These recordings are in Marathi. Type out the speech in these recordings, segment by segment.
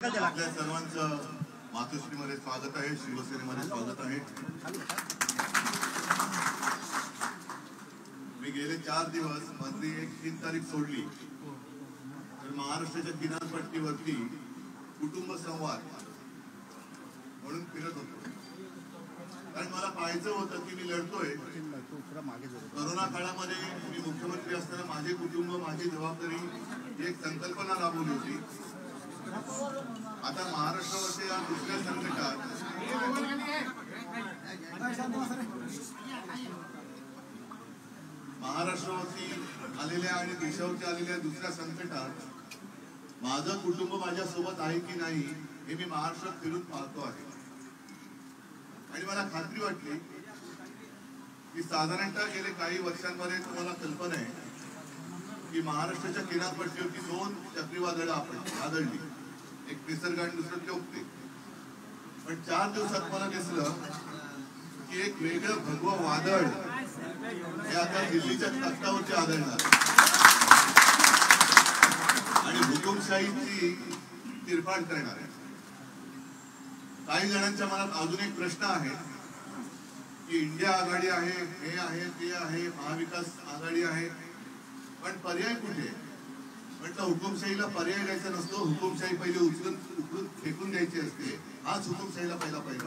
आपल्या सर्वांचं मातोश्रीमध्ये स्वागत आहे, शिवसेनेमध्ये स्वागत आहे। मी गेले 4 दिवस मध्ये एक 3 तारीख सोडली तर महाराष्ट्राच्या किनारपट्टीवरती कुटुंब संवाद म्हणून फिरत होतो, कारण मला पाहायचं होतं की मी लढतोय। कोरोना काळामध्ये मी मुख्यमंत्री असताना माझे कुटुंब माझी जबाबदारी एक संकल्पना राबवली होती। आता महाराष्ट्रावरच्या या दुसऱ्या संकटात महाराष्ट्रावरती आलेल्या आणि देशावरती आलेल्या दुसऱ्या संकटात माझं कुटुंब माझ्या सोबत आहे की नाही हे मी महाराष्ट्रात फिरून पाहतो आहे। आणि मला खात्री वाटली की साधारणतः गेले काही वर्षांमध्ये तुम्हाला कल्पना आहे की महाराष्ट्राच्या किनारपट्टीवरती 2 चक्रीवादळं आपण आदळली, एक निसर्ग आणि दुसरं चौकते। पण 4 दिवसात मला दिसलं की एक वेगळं भगवं वादळ हे आता दिल्लीच्या तख्तावरती आदळणार आणि हुकुमशाहीची तिरफाड करणार आहे। काही जणांच्या मनात अजून एक प्रश्न आहे की इंडिया आघाडी आहे, हे आहे, ते आहे, महाविकास आघाडी आहे, पण पर्याय कुठे? म्हटलं हुकुमशाहीला पर्याय द्यायचा नसतो, हुकुमशाही पहिले उचलून फेकून द्यायची असते। हाच हुकुमशाहीला पहिला पर्याय।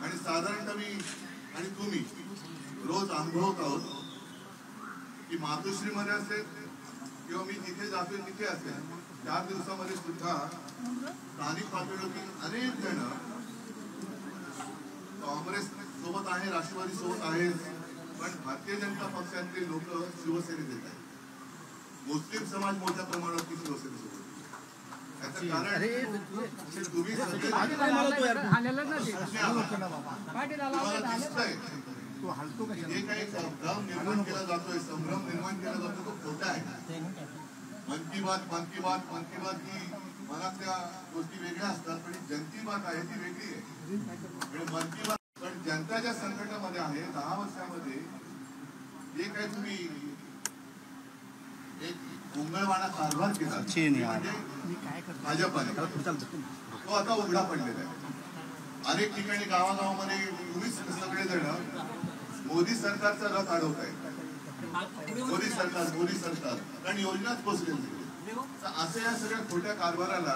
आणि साधारणतः मी आणि तुम्ही रोज अनुभवत आहोत की मातोश्रीमध्ये असेल किंवा मी जिथे जातोय तिथे असेल, 4 दिवसामध्ये सुद्धा स्थानिक पातळीवरती अनेक जण काँग्रेस सोबत आहे, राष्ट्रवादी सोबत आहे, पण भारतीय जनता पक्षातले लोक शिवसेनेत येत आहेत। मुस्लिम समाज मोठ्या प्रमाणावरती शिवसेनेसोबत। याचं कारण तुम्ही सगळे दिसतंय जे काही संभ्रम निर्माण केला जातोय, संभ्रम निर्माण केला जातो तो खोटा आहे। मन की बात ही मनातल्या गोष्टी वेगळ्या असतात, पण जनती बात आहे ती वेगळी आहे। मन की बात पण जनता ज्या संकटामध्ये आहे, 10 वर्षामध्ये जे काही तुम्ही एक उंगळवाणा कारभार केला म्हणजे भाजपाने, तो आता उघडा पडलेला आहे। अनेक ठिकाणी गावागावामध्ये तुम्हीच सगळेजण मोदी सरकारचा रथ अडवत आहे। मोदी सरकार कारण योजनाच पोचलेली। असं या सगळ्या खोट्या कारभाराला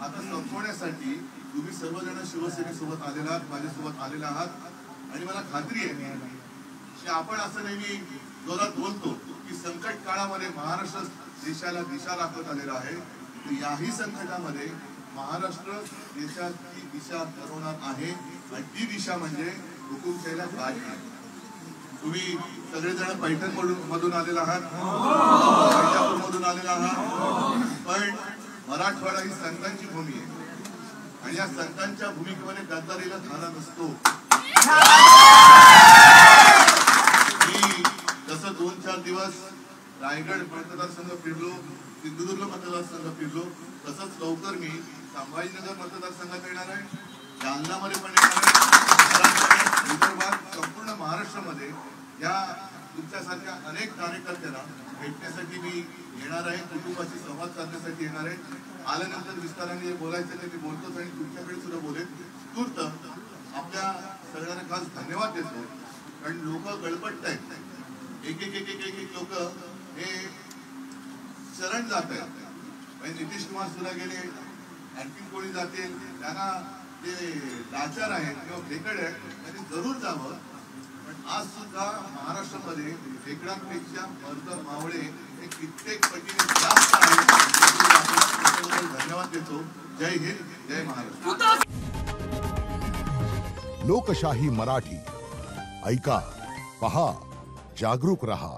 आता संपवण्यासाठी तुम्ही सर्वजण शिवसेनेसोबत आलेला आहात, माझ्यासोबत आलेला आहात। आणि मला खात्री आहे की आपण असं नेहमी जोरात बोलतो की संकट काळामध्ये महाराष्ट्र देशाला दिशा दाखवत आलेला आहे, तर याही संकटामध्ये महाराष्ट्र देशाची दिशा ठरवणार आहे आणि ती दिशा म्हणजे हुकुमशाहीला गाठणे। तुम्ही सगळेजण पैठण मधून आलेला आहात, पंढरपूर मधून आलेला आहात, पण मराठवाडा ही संतांची भूमी आहे आणि या संतांच्या भूमिकेमध्ये गद्दारीला थारा नसतो। मी जसं 2-4 दिवस रायगड मतदारसंघ फिरलो, सिंधुदुर्ग मतदारसंघ फिरलो, तसंच लवकर मी संभाजीनगर मतदारसंघात येणार आहे, जालनामध्ये पण येणार आहे, विदर्भात संपूर्ण महाराष्ट्रामध्ये या तुमच्यासारख्या अनेक कार्यकर्त्यांना भेटण्यासाठी मी येणार आहे, कुटुंबाशी संवाद साधण्यासाठी येणार आहे। आल्यानंतर विस्ताराने जे बोलायचं ते मी बोलतोच आणि तुमच्याकडे सुद्धा बोलेन। तूर्त आपल्या सगळ्यांना खास धन्यवाद देतो, कारण लोक गळपटत आहेत, एक लोक हे शरण जात आहेत। नितीश कुमार सुद्धा गेले, आणखी कोणी जातील, त्यांना जे लाचार आहेत किंवा भेकड आहेत त्यांनी जरूर जावं। पण आज सुद्धा महाराष्ट्रामध्ये भेकडांपेक्षा मर्द मावळे हे कित्येक पटीने जास्त आहेत। धन्यवाद देतो। जय हिंद, जय महाराष्ट्र। लोकशाही मराठी ऐका, पहा, जागरूक रहा।